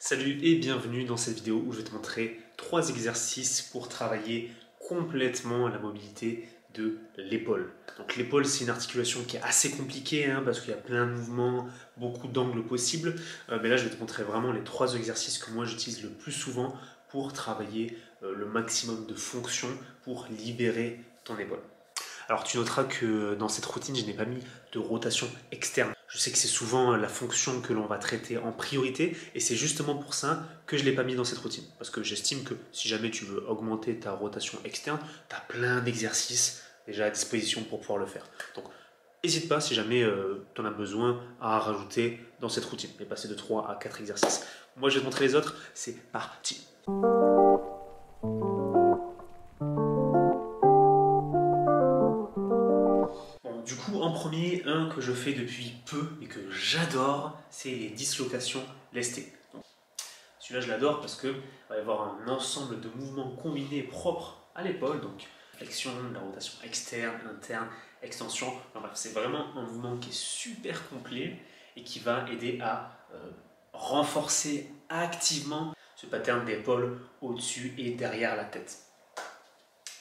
Salut et bienvenue dans cette vidéo où je vais te montrer 3 exercices pour travailler complètement la mobilité de l'épaule. Donc l'épaule, c'est une articulation qui est assez compliquée parce qu'il y a plein de mouvements, beaucoup d'angles possibles. Mais là je vais te montrer vraiment les 3 exercices que moi j'utilise le plus souvent pour travailler le maximum de fonctions pour libérer ton épaule. Alors tu noteras que dans cette routine, je n'ai pas mis de rotation externe. Je sais que c'est souvent la fonction que l'on va traiter en priorité et c'est justement pour ça que je ne l'ai pas mis dans cette routine. Parce que j'estime que si jamais tu veux augmenter ta rotation externe, tu as plein d'exercices déjà à disposition pour pouvoir le faire. Donc n'hésite pas si jamais tu en as besoin à rajouter dans cette routine et passer de 3 à 4 exercices. Moi je vais te montrer les autres, c'est parti. Du coup, en premier, un que je fais depuis peu et que j'adore, c'est les dislocations lestées. Celui-là, je l'adore parce qu'il va y avoir un ensemble de mouvements combinés propres à l'épaule, donc flexion, la rotation externe, interne, extension. Enfin, bref, c'est vraiment un mouvement qui est super complet et qui va aider à renforcer activement ce pattern d'épaule au-dessus et derrière la tête.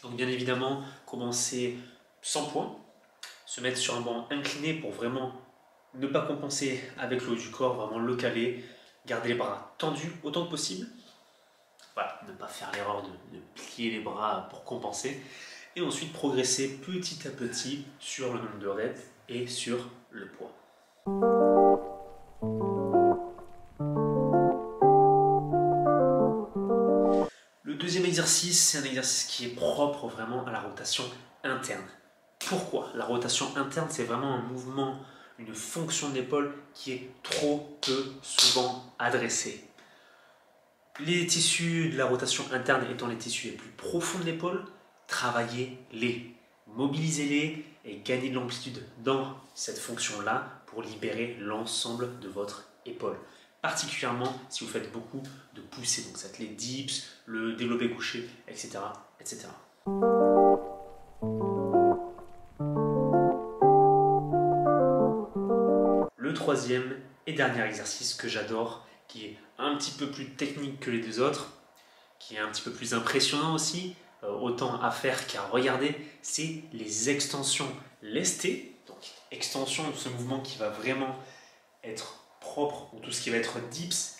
Donc bien évidemment, commencer sans poids, se mettre sur un banc incliné pour vraiment ne pas compenser avec le haut du corps, vraiment le caler, garder les bras tendus autant que possible. Voilà, ne pas faire l'erreur de plier les bras pour compenser. Et ensuite progresser petit à petit sur le nombre de reps et sur le poids. Le deuxième exercice, c'est un exercice qui est propre vraiment à la rotation interne. Pourquoi? La rotation interne, c'est vraiment un mouvement, une fonction de l'épaule qui est trop peu souvent adressée. Les tissus de la rotation interne étant les tissus les plus profonds de l'épaule, travaillez-les, mobilisez-les et gagnez de l'amplitude dans cette fonction-là pour libérer l'ensemble de votre épaule. Particulièrement si vous faites beaucoup de poussées, donc ça va être les dips, le développé couché, etc. etc. Le troisième et dernier exercice que j'adore, qui est un petit peu plus technique que les deux autres, qui est un petit peu plus impressionnant aussi, autant à faire qu'à regarder, c'est les extensions lestées. Donc extension, ce mouvement qui va vraiment être propre, ou tout ce qui va être dips,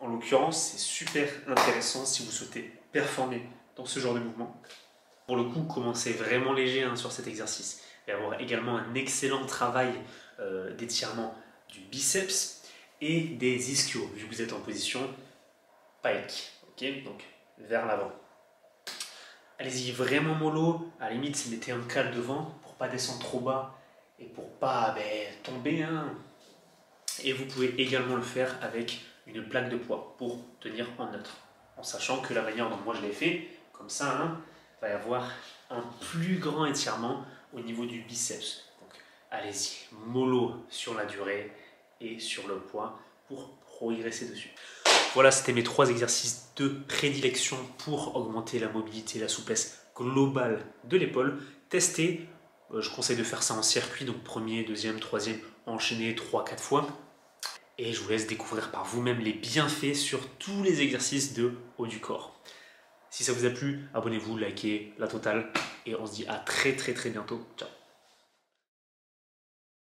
en l'occurrence, c'est super intéressant si vous souhaitez performer dans ce genre de mouvement. Pour le coup, commencez vraiment léger sur cet exercice et avoir également un excellent travail d'étirement du biceps et des ischios, vu que vous êtes en position pike, ok, donc vers l'avant. Allez-y vraiment mollo, à la limite mettez un cal devant pour pas descendre trop bas et pour pas tomber. Et vous pouvez également le faire avec une plaque de poids pour tenir en neutre, en sachant que la manière dont moi je l'ai fait, comme ça, il va y avoir un plus grand étirement au niveau du biceps. Donc allez-y, mollo sur la durée et sur le poids pour progresser dessus. Voilà, c'était mes 3 exercices de prédilection pour augmenter la mobilité et la souplesse globale de l'épaule. Testez, je conseille de faire ça en circuit, donc premier, deuxième, troisième, enchaîner 3-4 fois. Et je vous laisse découvrir par vous-même les bienfaits sur tous les exercices de haut du corps. Si ça vous a plu, abonnez-vous, likez la totale et on se dit à très bientôt. Ciao.